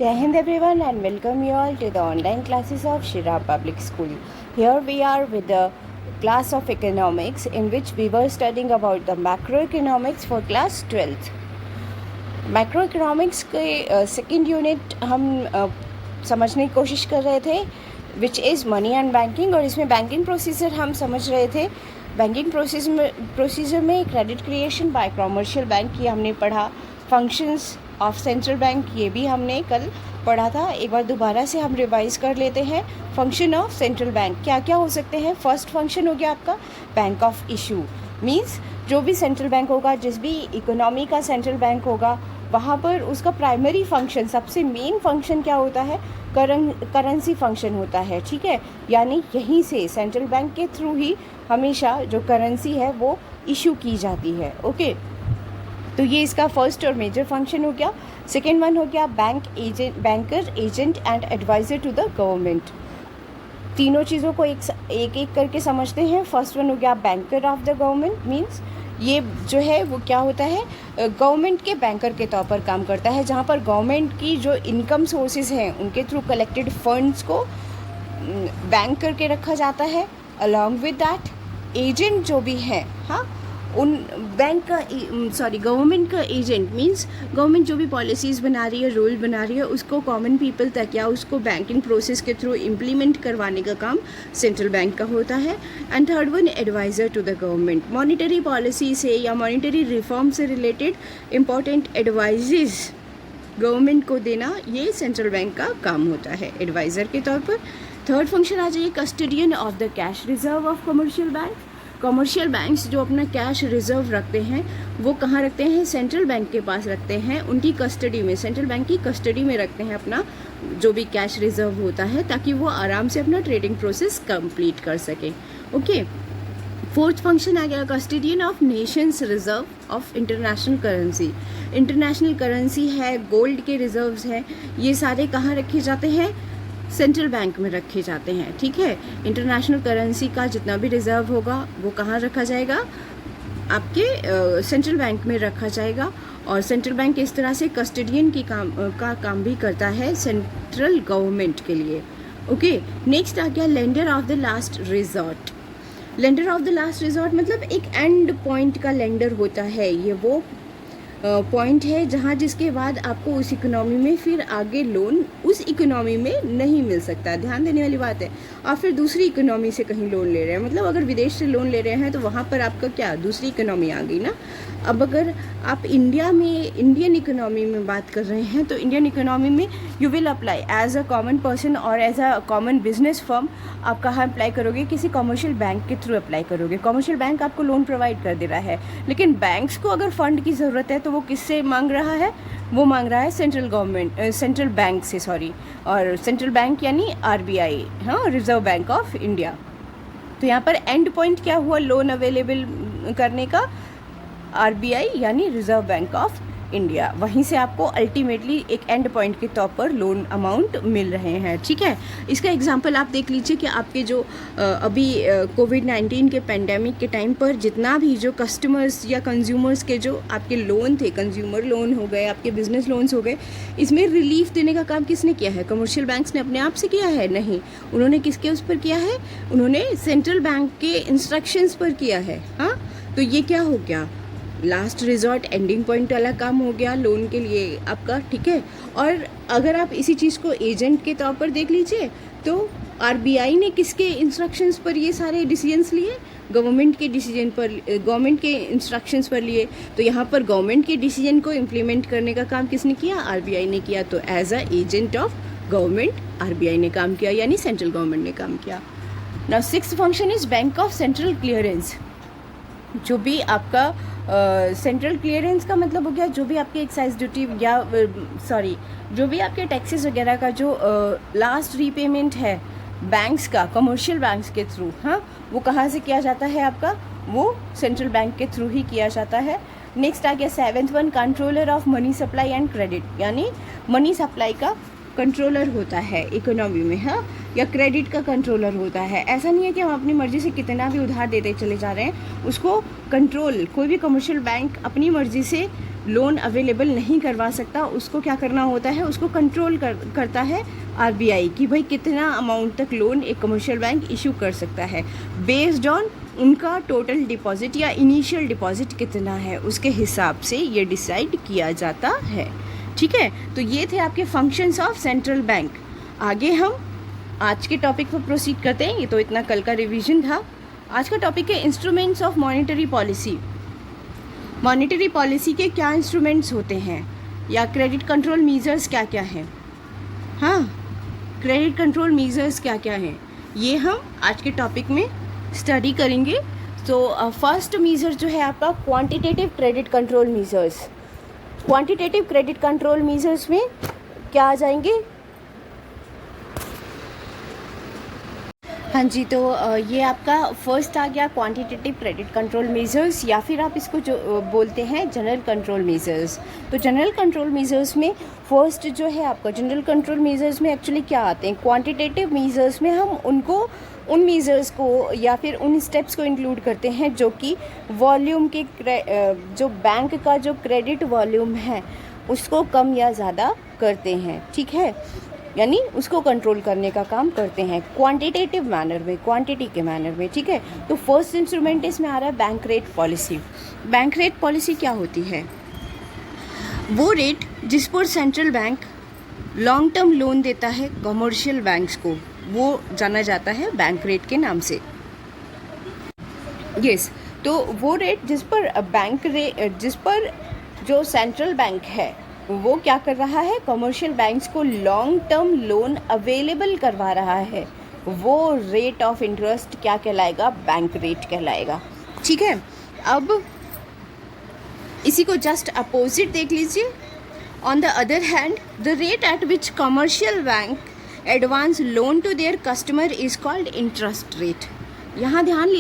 Jai Hind everyone and welcome you all to the online classes of Shira Public School. Here we are with the class of economics in which we were studying about the macroeconomics for class 12th. Macroeconomics के second unit हम समझने की कोशिश कर रहे थे which is money and banking, और इसमें बैंकिंग प्रोसीजर हम समझ रहे थे. बैंकिंग प्रोसीजर में credit creation bye commercial bank ये हमने पढ़ा. फंक्शंस ऑफ सेंट्रल बैंक ये भी हमने कल पढ़ा था. एक बार दोबारा से हम रिवाइज कर लेते हैं. फंक्शन ऑफ सेंट्रल बैंक क्या क्या हो सकते हैं. फर्स्ट फंक्शन हो गया आपका बैंक ऑफ इशू. मीन्स जो भी सेंट्रल बैंक होगा, जिस भी इकोनॉमी का सेंट्रल बैंक होगा, वहाँ पर उसका प्राइमरी फंक्शन, सबसे मेन फंक्शन क्या होता है, करेंसी फंक्शन होता है. ठीक है, यानी यहीं से सेंट्रल बैंक के थ्रू ही हमेशा जो करेंसी है वो इशू की जाती है. ओके, तो ये इसका फर्स्ट और मेजर फंक्शन हो गया. सेकेंड वन हो गया banker agent and adviser to the government. तीनों चीज़ों को एक एक करके समझते हैं. फर्स्ट वन हो गया banker of the government. Means ये जो है वो क्या होता है, गवर्नमेंट के बैंकर के तौर पर काम करता है, जहाँ पर गवर्नमेंट की जो इनकम सोर्सेज हैं उनके थ्रू कलेक्टेड फंड्स को बैंक करके रखा जाता है. अलॉन्ग विद दैट एजेंट जो भी है, हाँ, उन बैंक का गवर्नमेंट का एजेंट मींस गवर्नमेंट जो भी पॉलिसीज़ बना रही है, रूल बना रही है, उसको कॉमन पीपल तक या उसको बैंकिंग प्रोसेस के थ्रू इम्प्लीमेंट करवाने का काम सेंट्रल बैंक का होता है. And third one adviser to the government. Monetary policy से या मॉनिटरी रिफॉर्म से रिलेटेड इम्पॉर्टेंट एडवाइजेज गवर्नमेंट को देना ये सेंट्रल बैंक का काम होता है एडवाइज़र के तौर पर. थर्ड फंक्शन आ जाइए custodian of the cash reserve of commercial bank. Commercial banks जो अपना कैश रिजर्व रखते हैं वो कहाँ रखते हैं, सेंट्रल बैंक के पास रखते हैं, उनकी कस्टडी में, सेंट्रल बैंक की कस्टडी में रखते हैं अपना जो भी कैश रिजर्व होता है, ताकि वो आराम से अपना ट्रेडिंग प्रोसेस कंप्लीट कर सकें. ओके, फोर्थ फंक्शन आ गया custodian of Nations reserve of international currency. International currency है, गोल्ड के रिजर्व्स हैं, ये सारे कहाँ रखे जाते हैं, सेंट्रल बैंक में रखे जाते हैं. ठीक है, इंटरनेशनल करेंसी का जितना भी रिजर्व होगा वो कहाँ रखा जाएगा, आपके सेंट्रल बैंक में रखा जाएगा. और सेंट्रल बैंक इस तरह से कस्टडियन की काम भी करता है सेंट्रल गवर्नमेंट के लिए. ओके, नेक्स्ट आ गया lender of the last resort. Lender of the last resort मतलब एक एंड पॉइंट का लेंडर होता है. ये वो पॉइंट है जहाँ जिसके बाद आपको उस इकोनॉमी में फिर आगे लोन उस इकोनॉमी में नहीं मिल सकता. ध्यान देने वाली बात है. आप फिर दूसरी इकोनॉमी से कहीं लोन ले रहे हैं, मतलब अगर विदेश से लोन ले रहे हैं तो वहाँ पर आपका क्या दूसरी इकोनॉमी आ गई ना. अब अगर आप इंडियन इकोनॉमी में बात कर रहे हैं तो इंडियन इकोनॉमी में you will apply as a common person और as a common business firm. आप कहाँ अप्लाई करोगे, किसी कमर्शियल बैंक के थ्रू अप्लाई करोगे. कमर्शियल बैंक आपको लोन प्रोवाइड कर दे रहा है, लेकिन बैंक्स को अगर फंड की ज़रूरत है तो वो किससे मांग रहा है, वो मांग रहा है सेंट्रल बैंक से. और सेंट्रल बैंक यानी RBI, हाँ, रिजर्व बैंक ऑफ इंडिया. तो यहाँ पर एंड पॉइंट क्या हुआ लोन अवेलेबल करने का, RBI यानी रिजर्व बैंक ऑफ इंडिया. वहीं से आपको अल्टीमेटली एक एंड पॉइंट के तौर पर लोन अमाउंट मिल रहे हैं. ठीक है, इसका एग्जांपल आप देख लीजिए कि आपके जो अभी कोविड-19 के पेंडेमिक के टाइम पर जितना भी जो कस्टमर्स या कंज्यूमर्स के जो आपके लोन थे, कंज्यूमर लोन हो गए, आपके बिजनेस लोन्स हो गए, इसमें रिलीफ देने का काम किसने किया है, कमर्शियल बैंक्स ने अपने आप से किया है? नहीं, उन्होंने किसके उस पर किया है, उन्होंने सेंट्रल बैंक के इंस्ट्रक्शंस पर किया है. हाँ, तो ये क्या हो गया, लास्ट रिजॉर्ट एंडिंग पॉइंट वाला काम हो गया लोन के लिए आपका. ठीक है, और अगर आप इसी चीज़ को एजेंट के तौर पर देख लीजिए तो RBI ने किसके इंस्ट्रक्शंस पर ये सारे डिसीजंस लिए, गवर्नमेंट के डिसीजन पर, गवर्नमेंट के इंस्ट्रक्शंस पर लिए. तो यहाँ पर गवर्नमेंट के डिसीजन को इम्प्लीमेंट करने का काम किसने किया, RBI ने किया. तो as a agent of government RBI ने काम किया, यानी सेंट्रल गवर्नमेंट ने काम किया. Now sixth function is bank of central clearance. जो भी आपका सेंट्रल क्लियरेंस का मतलब हो गया जो भी आपके एक्साइज ड्यूटी या जो भी आपके टैक्सेस वगैरह का जो लास्ट रीपेमेंट है बैंक्स का, कमर्शियल बैंक्स के थ्रू, हाँ, वो कहाँ से किया जाता है आपका, वो सेंट्रल बैंक के थ्रू ही किया जाता है. नेक्स्ट आ गया seventh one controller of money supply and credit. यानी मनी सप्लाई का कंट्रोलर होता है इकोनॉमी में, हाँ, या क्रेडिट का कंट्रोलर होता है. ऐसा नहीं है कि हम अपनी मर्ज़ी से कितना भी उधार देते चले जा रहे हैं, उसको कंट्रोल कोई भी कमर्शियल बैंक अपनी मर्ज़ी से लोन अवेलेबल नहीं करवा सकता, उसको क्या करना होता है, उसको कंट्रोल करता है आरबीआई कि भाई कितना अमाउंट तक लोन एक कमर्शियल बैंक इशू कर सकता है। बेस्ड ऑन उनका टोटल डिपॉजिट या इनिशियल डिपॉजिट कितना है, उसके हिसाब से ये डिसाइड किया जाता है। ठीक है, तो ये थे आपके फंक्शंस ऑफ सेंट्रल बैंक। आगे हम आज के टॉपिक पर प्रोसीड करते हैं। ये तो इतना कल का रिवीजन था। आज का टॉपिक है instruments of monetary policy. Monetary policy के क्या इंस्ट्रूमेंट्स होते हैं या क्रेडिट कंट्रोल मीजर्स क्या क्या हैं। हाँ, क्रेडिट कंट्रोल मीजर्स क्या क्या हैं, ये हम आज के टॉपिक में स्टडी करेंगे। तो फर्स्ट मीजर जो है आपका quantitative credit control measures. Quantitative credit control measures में क्या आ जाएंगे। हाँ जी, तो ये आपका फर्स्ट आ गया क्वांटिटेटिव क्रेडिट कंट्रोल मेजर्स, या फिर आप इसको जो बोलते हैं जनरल कंट्रोल मेजर्स। तो जनरल कंट्रोल मेजर्स में फर्स्ट जो है आपका जनरल कंट्रोल मेजर्स में एक्चुअली क्या आते हैं। क्वांटिटेटिव मेजर्स में हम उन मेजर्स को या फिर उन स्टेप्स को इंक्लूड करते हैं जो कि वॉल्यूम के जो बैंक का जो क्रेडिट वॉल्यूम है उसको कम या ज़्यादा करते हैं। ठीक है, यानी उसको कंट्रोल करने का काम करते हैं क्वांटिटेटिव मैनर में, क्वांटिटी के मैनर में। ठीक है, तो फर्स्ट इंस्ट्रूमेंट इसमें आ रहा है bank rate policy. Bank rate policy क्या होती है, वो रेट जिस पर central bank long term loan देता है कमर्शियल बैंक्स को, वो जाना जाता है बैंक रेट के नाम से। यस, तो वो रेट जिस पर जो सेंट्रल बैंक है वो क्या कर रहा है, कमर्शियल बैंक्स को लॉन्ग टर्म लोन अवेलेबल करवा रहा है, वो रेट ऑफ इंटरेस्ट क्या कहलाएगा, बैंक रेट कहलाएगा। ठीक है, अब इसी को जस्ट अपोजिट देख लीजिए। On the other hand the rate at which commercial bank advance loan to their customer is called interest rate. यहाँ ध्यान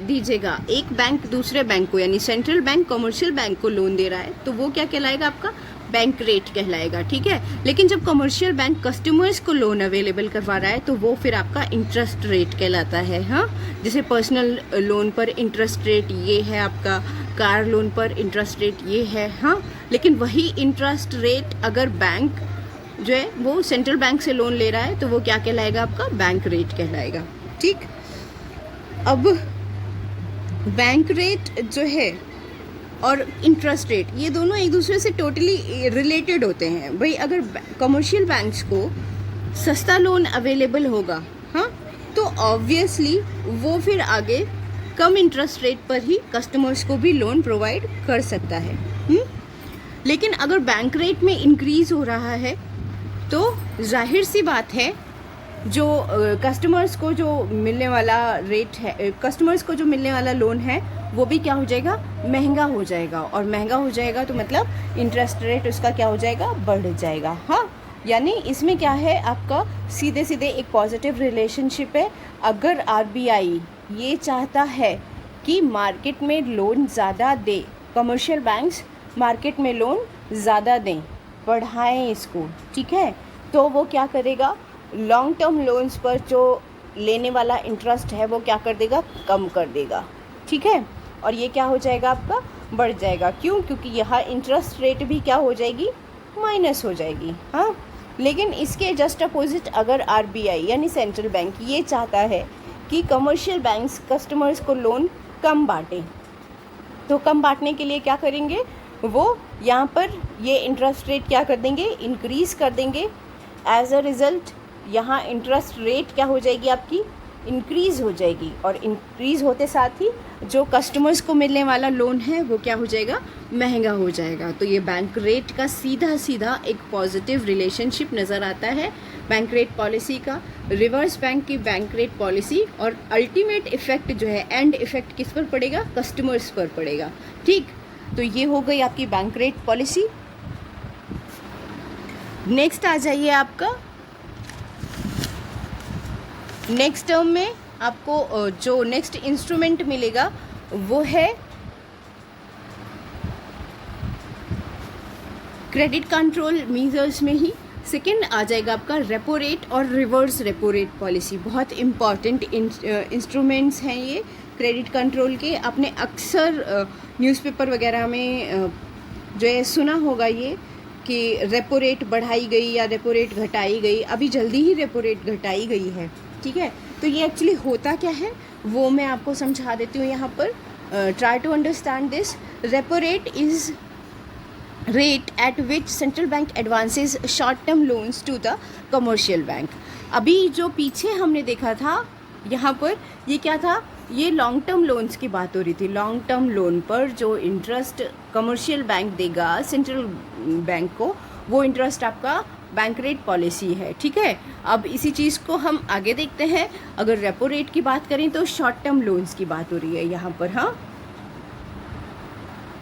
दीजिएगा, एक बैंक दूसरे बैंक को यानी सेंट्रल बैंक कमर्शियल बैंक को लोन दे रहा है तो वो क्या कहलाएगा, आपका बैंक रेट कहलाएगा। ठीक है, लेकिन जब कमर्शियल बैंक कस्टमर्स को लोन अवेलेबल करवा रहा है तो वो फिर आपका इंटरेस्ट रेट कहलाता है। हाँ, जैसे पर्सनल लोन पर इंटरेस्ट रेट ये है आपका, कार लोन पर इंटरेस्ट रेट ये है। हाँ, लेकिन वही इंटरेस्ट रेट अगर बैंक जो है वो सेंट्रल बैंक से लोन ले रहा है तो वो क्या कहलाएगा, आपका बैंक रेट कहलाएगा। ठीक, अब बैंक रेट जो है और इंटरेस्ट रेट ये दोनों एक दूसरे से टोटली रिलेटेड होते हैं। भाई अगर कमर्शियल बैंक्स को सस्ता लोन अवेलेबल होगा, हाँ, तो ऑब्वियसली वो फिर आगे कम इंटरेस्ट रेट पर ही कस्टमर्स को भी लोन प्रोवाइड कर सकता है। लेकिन अगर बैंक रेट में इंक्रीज हो रहा है तो जाहिर सी बात है जो कस्टमर्स को जो मिलने वाला रेट है, कस्टमर्स को जो मिलने वाला लोन है वो भी क्या हो जाएगा, महंगा हो जाएगा। और महंगा हो जाएगा तो मतलब इंटरेस्ट रेट उसका क्या हो जाएगा, बढ़ जाएगा। हाँ, यानी इसमें क्या है, आपका सीधे सीधे एक पॉजिटिव रिलेशनशिप है। अगर आरबीआई ये चाहता है कि मार्केट में लोन ज़्यादा दे, कमर्शियल बैंक्स मार्केट में लोन ज़्यादा दें, बढ़ाएं इसको, ठीक है, तो वो क्या करेगा, लॉन्ग टर्म लोन्स पर जो लेने वाला इंटरेस्ट है वो क्या कर देगा, कम कर देगा। ठीक है, और ये क्या हो जाएगा, आपका बढ़ जाएगा। क्यों, क्योंकि यहाँ इंटरेस्ट रेट भी क्या हो जाएगी, माइनस हो जाएगी। हाँ, लेकिन इसके जस्ट अपोजिट अगर आरबीआई यानी सेंट्रल बैंक ये चाहता है कि कमर्शियल बैंक्स कस्टमर्स को लोन कम बांटें, तो कम बांटने के लिए क्या करेंगे, वो यहाँ पर ये इंटरेस्ट रेट क्या कर देंगे, इंक्रीज़ कर देंगे। एज अ रिज़ल्ट यहाँ इंटरेस्ट रेट क्या हो जाएगी, आपकी इंक्रीज़ हो जाएगी, और इंक्रीज़ होते साथ ही जो कस्टमर्स को मिलने वाला लोन है वो क्या हो जाएगा, महंगा हो जाएगा। तो ये बैंक रेट का सीधा सीधा एक पॉजिटिव रिलेशनशिप नज़र आता है बैंक रेट पॉलिसी का, रिवर्स बैंक की बैंक रेट पॉलिसी, और अल्टीमेट इफेक्ट जो है, एंड इफेक्ट किस पर पड़ेगा, कस्टमर्स पर पड़ेगा। ठीक, तो ये हो गई आपकी बैंक रेट पॉलिसी। नेक्स्ट आ जाइए, आपका नेक्स्ट टर्म में आपको जो नेक्स्ट इंस्ट्रूमेंट मिलेगा वो है क्रेडिट कंट्रोल मेजर्स में ही सेकंड आ जाएगा आपका रेपो रेट और रिवर्स रेपो रेट पॉलिसी। बहुत इम्पॉर्टेंट इंस्ट्रूमेंट्स हैं ये क्रेडिट कंट्रोल के। आपने अक्सर न्यूज़पेपर वगैरह में जो है सुना होगा ये कि रेपो रेट बढ़ाई गई या रेपो रेट घटाई गई, अभी जल्दी ही रेपो रेट घटाई गई है, ठीक है। तो ये एक्चुअली होता क्या है वो मैं आपको समझा देती हूँ यहाँ पर। Try to understand this. Repo rate is rate at which central bank advances short term loans to the commercial bank। अभी जो पीछे हमने देखा था यहाँ पर ये क्या था, ये लॉन्ग टर्म लोन्स की बात हो रही थी। लॉन्ग टर्म लोन पर जो इंटरेस्ट कमर्शियल बैंक देगा सेंट्रल बैंक को, वो इंटरेस्ट आपका बैंक रेट पॉलिसी है, ठीक है। अब इसी चीज़ को हम आगे देखते हैं। अगर रेपो रेट की बात करें तो शॉर्ट टर्म लोन्स की बात हो रही है यहाँ पर। हाँ,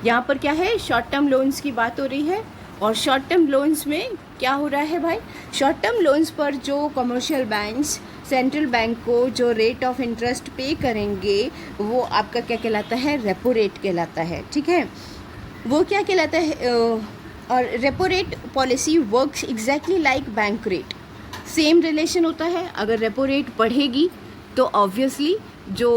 यहाँ पर क्या है, शॉर्ट टर्म लोन्स की बात हो रही है। और शॉर्ट टर्म लोन्स में क्या हो रहा है भाई, शॉर्ट टर्म लोन्स पर जो कमर्शियल बैंक्स सेंट्रल बैंक को जो रेट ऑफ इंटरेस्ट पे करेंगे वो आपका क्या कहलाता है, रेपो रेट कहलाता है, ठीक है। वो क्या कहलाता है, और repo rate policy works exactly like bank rate, same relation होता है। अगर रेपो रेट बढ़ेगी तो ऑब्वियसली जो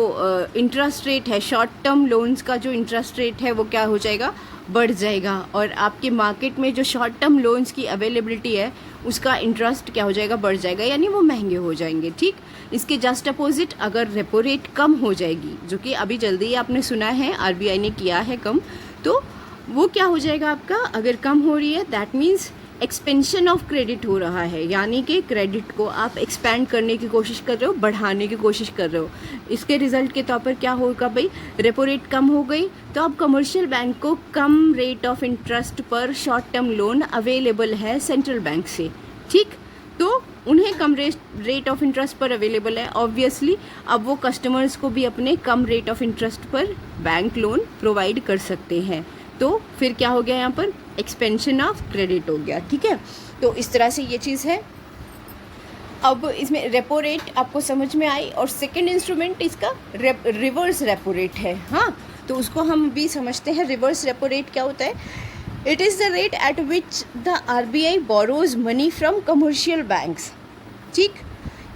इंटरेस्ट रेट है, शॉर्ट टर्म लोन्स का जो इंटरेस्ट रेट है वो क्या हो जाएगा, बढ़ जाएगा। और आपके मार्केट में जो शॉर्ट टर्म लोन्स की अवेलेबिलिटी है उसका इंटरेस्ट क्या हो जाएगा, बढ़ जाएगा, यानी वो महंगे हो जाएंगे, ठीक। इसके जस्ट अपोजिट अगर रेपो रेट कम हो जाएगी, जो कि अभी जल्दी ही आपने सुना है आरबीआई ने किया है कम, तो वो क्या हो जाएगा आपका, अगर कम हो रही है that means expansion of credit हो रहा है, यानी कि क्रेडिट को आप एक्सपैंड करने की कोशिश कर रहे हो, बढ़ाने की कोशिश कर रहे हो। इसके रिजल्ट के तौर पर क्या होगा भाई, रेपो रेट कम हो गई तो अब कमर्शियल बैंक को कम रेट ऑफ इंटरेस्ट पर शॉर्ट टर्म लोन अवेलेबल है सेंट्रल बैंक से, ठीक। तो उन्हें कम रेट ऑफ इंटरेस्ट पर अवेलेबल है, ऑब्वियसली अब वो कस्टमर्स को भी अपने कम रेट ऑफ इंटरेस्ट पर बैंक लोन प्रोवाइड कर सकते हैं। तो फिर क्या हो गया, यहाँ पर एक्सपेंशन ऑफ क्रेडिट हो गया, ठीक है। तो इस तरह से ये चीज़ है। अब इसमें रेपो रेट आपको समझ में आई, और सेकंड इंस्ट्रूमेंट इसका रिवर्स रेपो रेट है। हाँ, तो उसको हम भी समझते हैं। रिवर्स रेपो रेट क्या होता है, it is the rate at which the RBI borrows money from commercial banks, ठीक।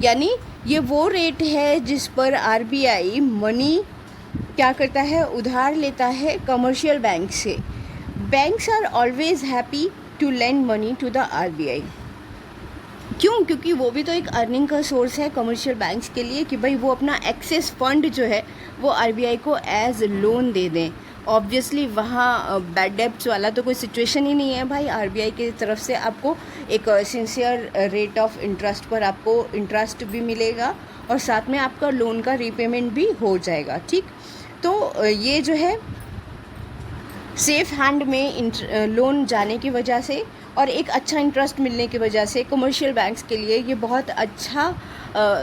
यानी ये वो रेट है जिस पर आरबीआई मनी क्या करता है, उधार लेता है कमर्शियल बैंक से। Banks are always happy to lend money to the RBI. क्यों, क्योंकि वो भी तो एक अर्निंग का सोर्स है कमर्शियल बैंक्स के लिए, कि भाई वो अपना एक्सेस फंड जो है वो आरबीआई को एज लोन दे दें। ऑब्वियसली वहाँ बैड डेब्ट्स वाला तो कोई सिचुएशन ही नहीं है भाई। आरबीआई की तरफ से आपको एक सिंसियर रेट ऑफ इंटरेस्ट पर आपको इंटरेस्ट भी मिलेगा और साथ में आपका लोन का रीपेमेंट भी हो जाएगा, ठीक। तो ये जो है सेफ हैंड में लोन जाने की वजह से और एक अच्छा इंटरेस्ट मिलने की वजह से कमर्शियल बैंक्स के लिए ये बहुत अच्छा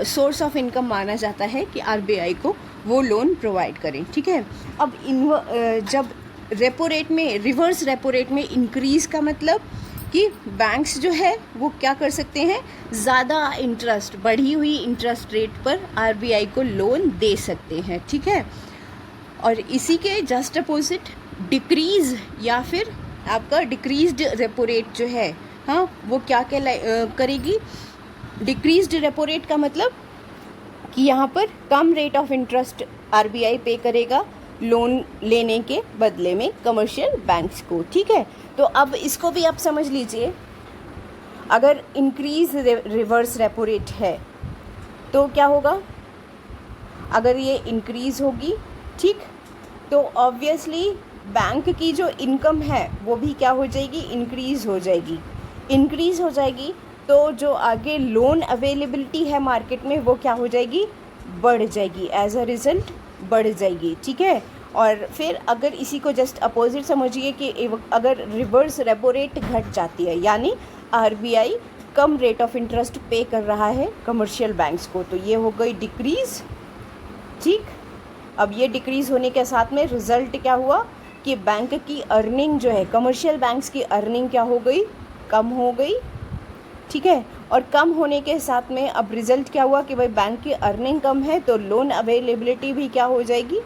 सोर्स ऑफ इनकम माना जाता है कि आरबीआई को वो लोन प्रोवाइड करें, ठीक है। अब जब रेपो रेट में, रिवर्स रेपो रेट में इंक्रीज़ का मतलब कि बैंक्स जो है वो क्या कर सकते हैं, ज़्यादा इंटरेस्ट, बढ़ी हुई इंटरेस्ट रेट पर आरबीआई को लोन दे सकते हैं, ठीक है। और इसी के जस्ट अपोजिट डिक्रीज़ या फिर आपका डिक्रीज्ड रेपो रेट जो है, हाँ, वो क्या करेगी, डिक्रीज्ड रेपो रेट का मतलब कि यहाँ पर कम रेट ऑफ इंटरेस्ट आरबीआई पे करेगा लोन लेने के बदले में कमर्शियल बैंक्स को, ठीक है। तो अब इसको भी आप समझ लीजिए, अगर इंक्रीज रिवर्स रेपो रेट है तो क्या होगा, अगर ये इंक्रीज़ होगी, ठीक, तो ऑब्वियसली बैंक की जो इनकम है वो भी क्या हो जाएगी, इंक्रीज़ हो जाएगी। इंक्रीज़ हो जाएगी तो जो आगे लोन अवेलेबिलिटी है मार्केट में वो क्या हो जाएगी, बढ़ जाएगी, एज अ रिज़ल्ट बढ़ जाएगी, ठीक है। और फिर अगर इसी को जस्ट अपोजिट समझिए कि अगर रिवर्स रेपो रेट घट जाती है, यानी RBI come rate of interest पे कर रहा है कमर्शियल बैंक्स को, तो ये हो गई डिक्रीज़, ठीक। अब ये डिक्रीज़ होने के साथ में रिज़ल्ट क्या हुआ कि बैंक की अर्निंग जो है, कमर्शियल बैंक्स की अर्निंग क्या हो गई, कम हो गई, ठीक है। और कम होने के साथ में अब रिज़ल्ट क्या हुआ कि भाई बैंक की अर्निंग कम है तो लोन अवेलेबिलिटी भी क्या हो जाएगी,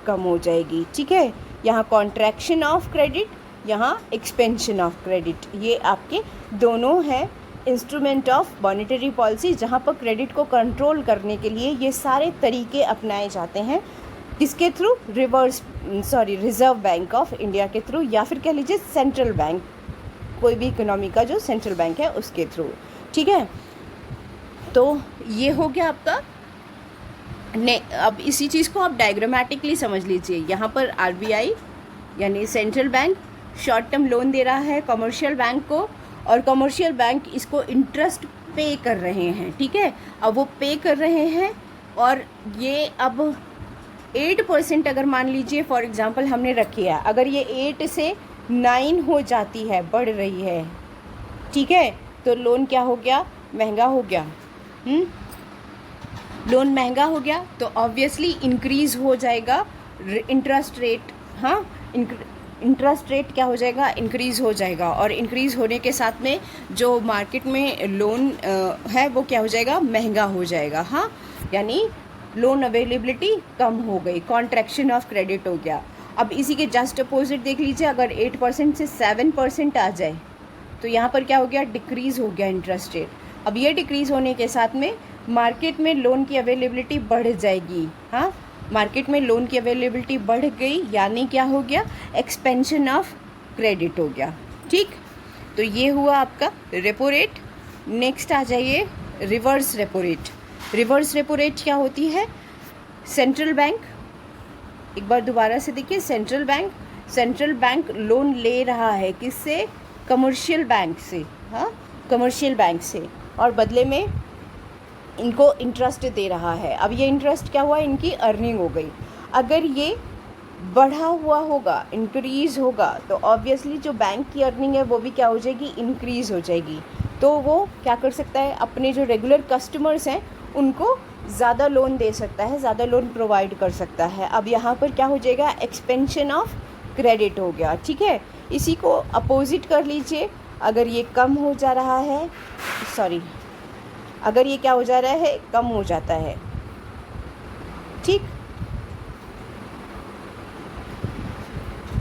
कम हो जाएगी, ठीक है। यहाँ कॉन्ट्रैक्शन ऑफ क्रेडिट, यहाँ एक्सपेंशन ऑफ क्रेडिट, ये आपके दोनों हैं इंस्ट्रूमेंट ऑफ मॉनेटरी पॉलिसी, जहाँ पर क्रेडिट को कंट्रोल करने के लिए ये सारे तरीके अपनाए जाते हैं किसके through? Reserve bank of India के थ्रू, या फिर कह लीजिए सेंट्रल बैंक, कोई भी इकोनॉमी का जो सेंट्रल बैंक है उसके थ्रू। ठीक है, तो ये हो गया आपका। अब इसी चीज़ को आप डायग्रामेटिकली समझ लीजिए। यहाँ पर आरबीआई यानी central bank short term loan दे रहा है कमर्शियल बैंक को, और कमर्शियल बैंक इसको इंटरेस्ट पे कर रहे हैं। ठीक है, अब वो पे कर रहे हैं, और ये अब 8% अगर मान लीजिए फॉर एग्जांपल हमने रखी है, अगर ये 8 से 9 हो जाती है, बढ़ रही है, ठीक है, तो लोन क्या हो गया? महंगा हो गया। लोन महंगा हो गया तो ऑब्वियसली इंक्रीज़ हो जाएगा इंटरेस्ट रेट। हाँ, इंटरेस्ट रेट क्या हो जाएगा? इंक्रीज़ हो जाएगा, और इंक्रीज़ होने के साथ में जो मार्केट में लोन है वो क्या हो जाएगा? महंगा हो जाएगा। हाँ, यानी लोन अवेलेबिलिटी कम हो गई, कॉन्ट्रैक्शन ऑफ क्रेडिट हो गया। अब इसी के जस्ट अपोजिट देख लीजिए, अगर 8% से 7% आ जाए तो यहाँ पर क्या हो गया? डिक्रीज़ हो गया इंटरेस्ट रेट। अब ये डिक्रीज़ होने के साथ में मार्केट में लोन की अवेलेबिलिटी बढ़ जाएगी। हाँ, मार्केट में लोन की अवेलेबिलिटी बढ़ गई, यानी क्या हो गया? एक्सपेंशन ऑफ क्रेडिट हो गया। ठीक, तो ये हुआ आपका रेपो रेट। नेक्स्ट आ जाइए reverse repo rate. Reverse repo rate क्या होती है? सेंट्रल बैंक, एक बार दोबारा से देखिए, सेंट्रल बैंक लोन ले रहा है किससे? कमर्शियल बैंक से। हाँ, कमर्शियल बैंक से, और बदले में इनको इंटरेस्ट दे रहा है। अब ये इंटरेस्ट क्या हुआ? इनकी अर्निंग हो गई। अगर ये बढ़ा हुआ होगा, इंक्रीज़ होगा, तो ऑब्वियसली जो बैंक की अर्निंग है वो भी क्या हो जाएगी? इंक्रीज़ हो जाएगी। तो वो क्या कर सकता है? अपने जो रेगुलर कस्टमर्स हैं उनको ज़्यादा लोन दे सकता है, ज़्यादा लोन प्रोवाइड कर सकता है। अब यहाँ पर क्या हो जाएगा? एक्सपेंशन ऑफ क्रेडिट हो गया। ठीक है, इसी को अपोजिट कर लीजिए। अगर ये कम हो जा रहा है, अगर ये क्या हो जा रहा है? कम हो जाता है। ठीक,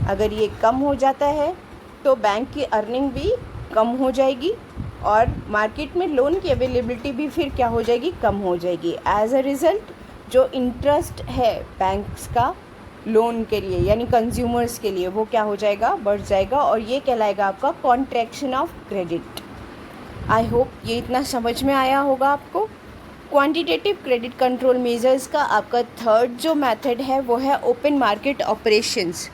अगर ये कम हो जाता है तो बैंक की अर्निंग भी कम हो जाएगी, और मार्केट में लोन की अवेलेबिलिटी भी फिर क्या हो जाएगी? कम हो जाएगी। एज अ रिज़ल्ट जो इंटरेस्ट है बैंक्स का लोन के लिए यानी कंज्यूमर्स के लिए, वो क्या हो जाएगा? बढ़ जाएगा, और ये कहलाएगा आपका contraction of credit. I hope ये इतना समझ में आया होगा आपको। क्वांटिटेटिव क्रेडिट कंट्रोल मेजर्स का आपका थर्ड जो मेथड है वो है open market operations.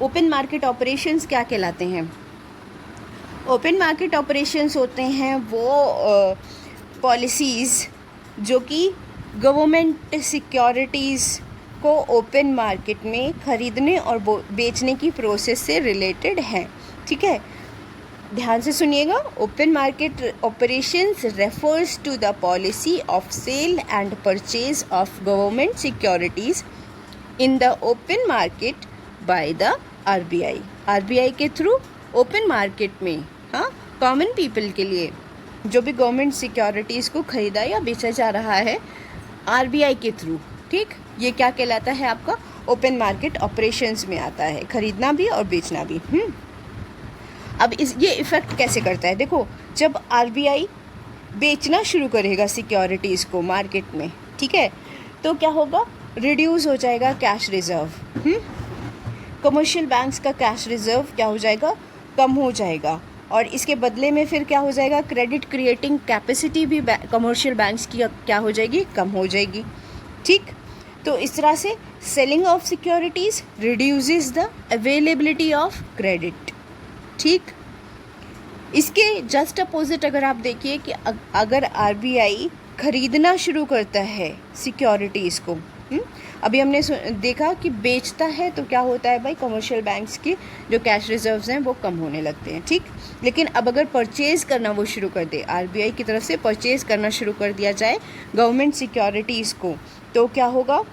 Open market operations क्या कहलाते हैं? ओपन मार्केट ऑपरेशंस होते हैं वो पॉलिसीज़ जो कि गवर्नमेंट सिक्योरिटीज़ को ओपन मार्केट में ख़रीदने और बेचने की प्रोसेस से रिलेटेड हैं। ठीक है, ध्यान से सुनिएगा। Open market operations refers to the policy of sale and purchase of government securities in the open market by the RBI. RBI के थ्रू ओपन मार्केट में, हाँ, कॉमन पीपल के लिए जो भी गवर्नमेंट सिक्योरिटीज़ को ख़रीदा या बेचा जा रहा है आरबीआई के थ्रू। ठीक, ये क्या कहलाता है? आपका ओपन मार्केट ऑपरेशंस में आता है, ख़रीदना भी और बेचना भी। अब ये इफ़ेक्ट कैसे करता है? देखो, जब आरबीआई बेचना शुरू करेगा सिक्योरिटीज़ को मार्केट में, ठीक है, तो क्या होगा? रिड्यूस हो जाएगा कैश रिज़र्व। कमर्शियल बैंक्स का कैश रिज़र्व क्या हो जाएगा? कम हो जाएगा, और इसके बदले में फिर क्या हो जाएगा? क्रेडिट क्रिएटिंग कैपेसिटी भी कमर्शियल बैंक्स की क्या हो जाएगी? कम हो जाएगी। ठीक, तो इस तरह से selling of securities reduces the availability of credit. ठीक, इसके जस्ट अपोजिट अगर आप देखिए कि अगर आरबीआई ख़रीदना शुरू करता है सिक्योरिटीज़ को, अभी हमने देखा कि बेचता है तो क्या होता है भाई? कमर्शियल बैंक्स की जो कैश रिजर्व्स हैं वो कम होने लगते हैं। ठीक, लेकिन अब अगर परचेज़ करना वो शुरू कर दे, आरबीआई की तरफ से परचेज़ करना शुरू कर दिया जाए गवर्नमेंट सिक्योरिटीज़ को, तो क्या होगा?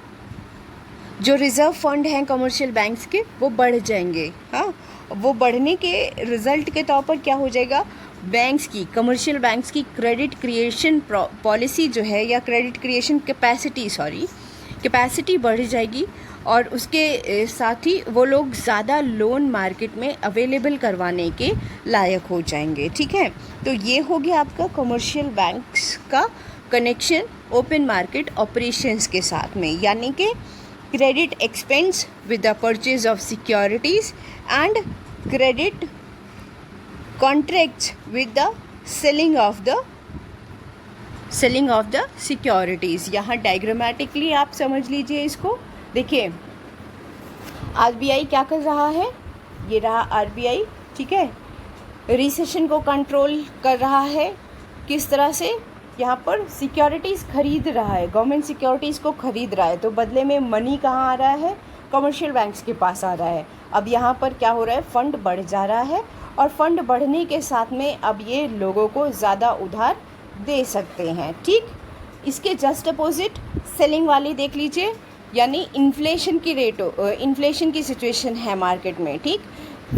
जो रिज़र्व फंड हैं कमर्शियल बैंक्स के वो बढ़ जाएंगे। हाँ, वो बढ़ने के रिज़ल्ट के तौर पर क्या हो जाएगा? बैंक्स की, कमर्शियल बैंक्स की क्रेडिट क्रिएशन पॉलिसी जो है, या क्रेडिट क्रिएशन कैपेसिटी बढ़ जाएगी, और उसके साथ ही वो लोग ज़्यादा लोन मार्केट में अवेलेबल करवाने के लायक हो जाएंगे। ठीक है, तो ये हो गया आपका कमर्शियल बैंक्स का कनेक्शन ओपन मार्केट ऑपरेशंस के साथ में, यानी कि credit expense with the purchase of securities and credit contracts with the selling of the securities. यहाँ डायग्रामेटिकली आप समझ लीजिए इसको। देखिए आरबीआई क्या कर रहा है, ये रहा आरबीआई, ठीक है, रिसेशन को कंट्रोल कर रहा है। किस तरह से, यहाँ पर सिक्योरिटीज़ खरीद रहा है, गवर्नमेंट सिक्योरिटीज़ को खरीद रहा है, तो बदले में मनी कहाँ आ रहा है, कमर्शियल बैंक्स के पास आ रहा है। अब यहाँ पर क्या हो रहा है, फ़ंड बढ़ जा रहा है और फंड बढ़ने के साथ में अब ये लोगों को ज़्यादा उधार दे सकते हैं। ठीक, इसके जस्ट अपोजिट सेलिंग वाली देख लीजिए, यानी इन्फ्लेशन की इन्फ्लेशन की सिचुएशन है मार्केट में। ठीक,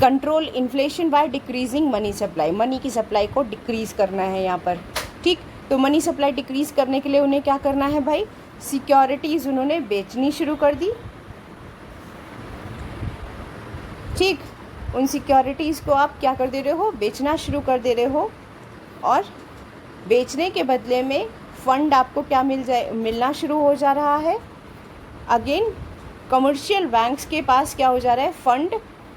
control inflation by decreasing money supply, money की सप्लाई को डिक्रीज़ करना है यहाँ पर। ठीक, तो मनी सप्लाई डिक्रीज़ करने के लिए उन्हें क्या करना है भाई, सिक्योरिटीज़ उन्होंने बेचनी शुरू कर दी। ठीक, उन सिक्योरिटीज़ को आप क्या कर दे रहे हो, बेचना शुरू कर दे रहे हो, और बेचने के बदले में फ़ंड आपको क्या मिलना शुरू हो जा रहा है। अगेन कमर्शियल बैंक्स के पास क्या हो जा रहा है, फ़ंड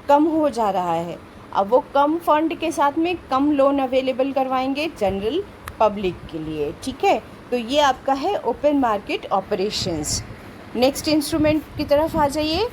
कम हो जा रहा है। अब वो कम फंड के साथ में कम लोन अवेलेबल करवाएंगे जनरल पब्लिक के लिए। ठीक है, तो ये आपका है open market operations. Next instrument की तरफ आ जाइए।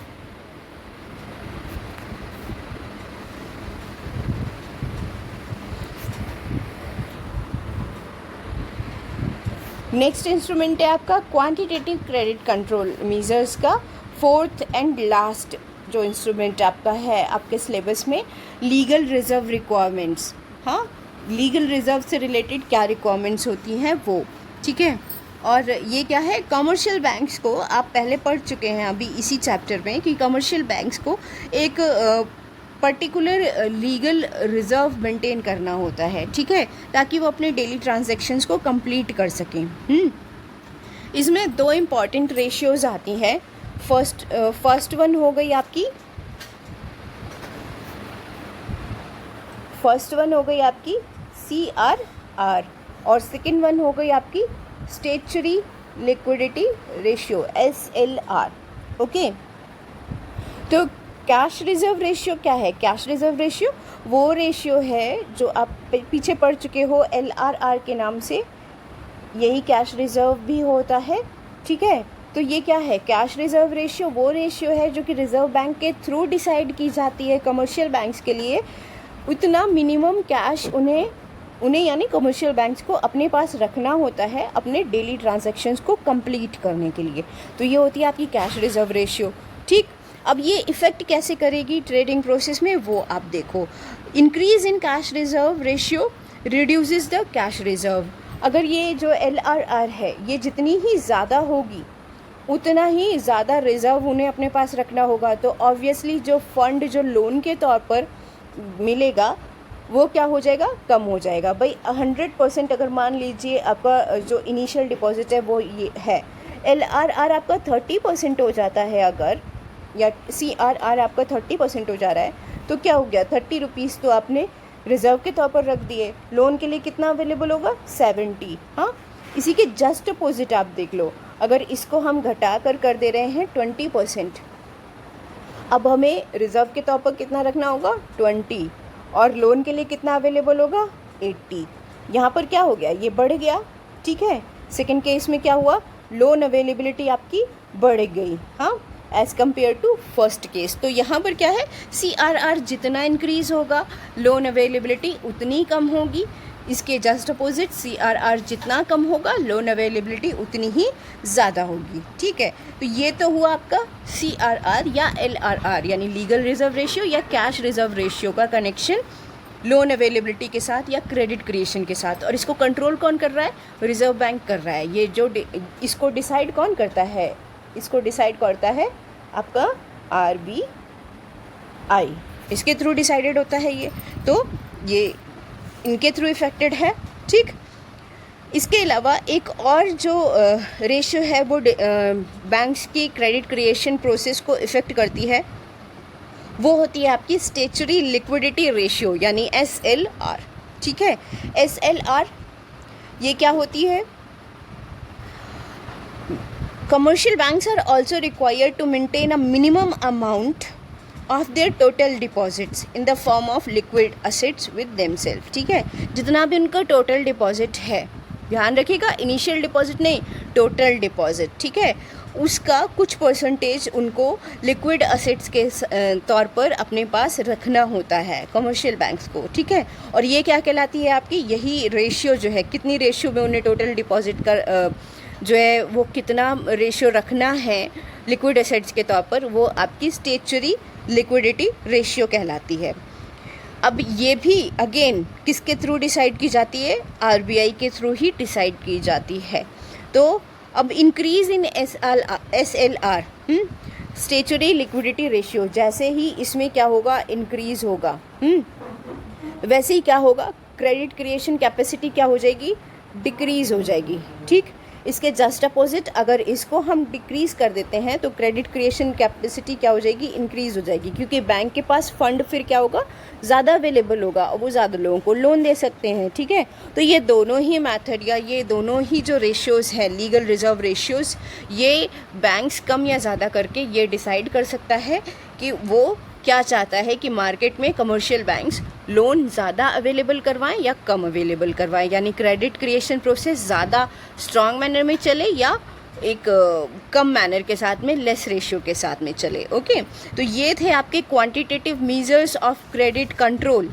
नेक्स्ट इंस्ट्रूमेंट है आपका क्वांटिटेटिव क्रेडिट कंट्रोल मेजर्स का फोर्थ एंड लास्ट जो इंस्ट्रूमेंट आपका है आपके सिलेबस में, लीगल रिजर्व रिक्वायरमेंट्स। हाँ, लीगल रिजर्व से रिलेटेड क्या रिक्वायरमेंट्स होती हैं वो। ठीक है, और ये क्या है, कमर्शियल बैंक्स को आप पहले पढ़ चुके हैं अभी इसी चैप्टर में कि कमर्शियल बैंक्स को एक पर्टिकुलर लीगल रिज़र्व मेंटेन करना होता है। ठीक है, ताकि वो अपने डेली ट्रांजैक्शंस को कंप्लीट कर सकें। इसमें दो इम्पॉर्टेंट रेशियोज़ आती हैं। फर्स्ट वन हो गई आपकी CRR और सेकंड वन हो गई आपकी statutory liquidity ratio SLR। Okay, तो कैश रिज़र्व रेशियो क्या है, कैश रिज़र्व रेशियो वो रेशियो है जो आप पीछे पढ़ चुके हो LRR के नाम से, यही कैश रिज़र्व भी होता है। ठीक है, तो ये क्या है, कैश रिज़र्व रेशियो वो रेशियो है जो कि रिज़र्व बैंक के थ्रू डिसाइड की जाती है। कमर्शियल बैंक्स के लिए उतना मिनिमम कैश उन्हें यानी कमर्शियल बैंक्स को अपने पास रखना होता है अपने डेली ट्रांजैक्शंस को कंप्लीट करने के लिए। तो ये होती है आपकी कैश रिज़र्व रेशियो। ठीक, अब ये इफ़ेक्ट कैसे करेगी ट्रेडिंग प्रोसेस में वो आप देखो। Increase in cash reserve ratio reduces the cash reserve. अगर ये जो LRR है ये जितनी ही ज़्यादा होगी उतना ही ज़्यादा रिज़र्व उन्हें अपने पास रखना होगा, तो ऑब्वियसली जो फंड जो लोन के तौर पर मिलेगा वो क्या हो जाएगा, कम हो जाएगा। भाई 100% अगर मान लीजिए आपका जो इनिशियल डिपॉजिट है वो ये है, LRR आपका 30% हो जाता है अगर, या CRR आपका 30% हो जा रहा है, तो क्या हो गया, 30 रुपीज़ तो आपने रिज़र्व के तौर पर रख दिए। लोन के लिए कितना अवेलेबल होगा, 70। हाँ, इसी के जस्ट अपोजिट आप देख लो, अगर इसको हम घटा कर दे रहे हैं 20%, अब हमें रिज़र्व के तौर पर कितना रखना होगा, 20, और लोन के लिए कितना अवेलेबल होगा, 80। यहाँ पर क्या हो गया, ये बढ़ गया। ठीक है, सेकंड केस में क्या हुआ, लोन अवेलेबिलिटी आपकी बढ़ गई, हाँ, as compare to first case. तो यहाँ पर क्या है, CRR जितना इंक्रीज़ होगा लोन अवेलेबिलिटी उतनी कम होगी। इसके जस्ट अपोजिट CRR जितना कम होगा लोन अवेलेबिलिटी उतनी ही ज़्यादा होगी। ठीक है, तो ये तो हुआ आपका CRR या LRR यानी लीगल रिज़र्व रेशियो या कैश रिज़र्व रेशियो का कनेक्शन लोन अवेलेबिलिटी के साथ या क्रेडिट क्रिएशन के साथ। और इसको कंट्रोल कौन कर रहा है, रिज़र्व बैंक कर रहा है। ये जो इसको डिसाइड कौन करता है, इसको डिसाइड करता है आपका RBI, इसके थ्रू डिसाइडेड होता है ये, तो ये इनके थ्रू इफेक्टेड है। ठीक, इसके अलावा एक और जो रेशियो है वो बैंक्स की क्रेडिट क्रिएशन प्रोसेस को इफ़ेक्ट करती है, वो होती है आपकी स्टेचुरी लिक्विडिटी रेशियो यानी SLR। ठीक है, SLR ये क्या होती है, commercial banks are also required to maintain a minimum amount of their total deposits in the form of liquid assets with themselves. ठीक है, जितना भी उनका टोटल डिपॉजिट है, ध्यान रखिएगा, इनिशियल डिपॉजिट नहीं, टोटल डिपॉजिट, ठीक है, उसका कुछ परसेंटेज उनको लिक्विड असेट्स के तौर पर अपने पास रखना होता है कमर्शियल बैंक्स को, ठीक है। और ये क्या कहलाती है आपकी, यही रेशियो जो है, कितनी रेशियो में उन्हें टोटल डिपॉजिट का जो है वो कितना रेशियो रखना है लिक्विड एसेट्स के तौर पर, वो आपकी स्टेचुरी लिक्विडिटी रेशियो कहलाती है। अब ये भी अगेन किसके थ्रू डिसाइड की जाती है, आरबीआई के थ्रू ही डिसाइड की जाती है। तो अब increase in SLR statutory liquidity ratio, जैसे ही इसमें क्या होगा, इंक्रीज होगा, वैसे ही क्या होगा, क्रेडिट क्रिएशन कैपेसिटी क्या हो जाएगी, डिक्रीज हो जाएगी, ठीक। इसके जस्ट अपोजिट अगर इसको हम डिक्रीज़ कर देते हैं तो क्रेडिट क्रिएशन कैपेसिटी क्या हो जाएगी, इंक्रीज़ हो जाएगी, क्योंकि बैंक के पास फंड फिर क्या होगा, ज़्यादा अवेलेबल होगा और वो ज़्यादा लोगों को लोन दे सकते हैं, ठीक है। तो ये दोनों ही मेथड या ये दोनों ही जो रेशियोज़ हैं, लीगल रिजर्व रेशियोज़, ये बैंक्स कम या ज़्यादा करके ये डिसाइड कर सकता है कि वो क्या चाहता है कि मार्केट में कमर्शियल बैंक्स लोन ज़्यादा अवेलेबल करवाएं या कम अवेलेबल करवाएं, यानी क्रेडिट क्रिएशन प्रोसेस ज़्यादा स्ट्रॉन्ग मैनर में चले या एक कम मैनर के साथ में, लेस रेशियो के साथ में चले। ओके, तो ये थे आपके quantitative measures of credit control.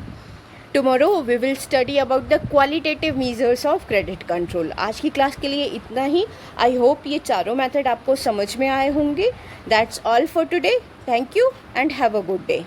Tomorrow we will study about the qualitative measures of credit control. आज की क्लास के लिए इतना ही। आई होप ये चारों मेथड आपको समझ में आए होंगे। That's all for today. Thank you and have a good day.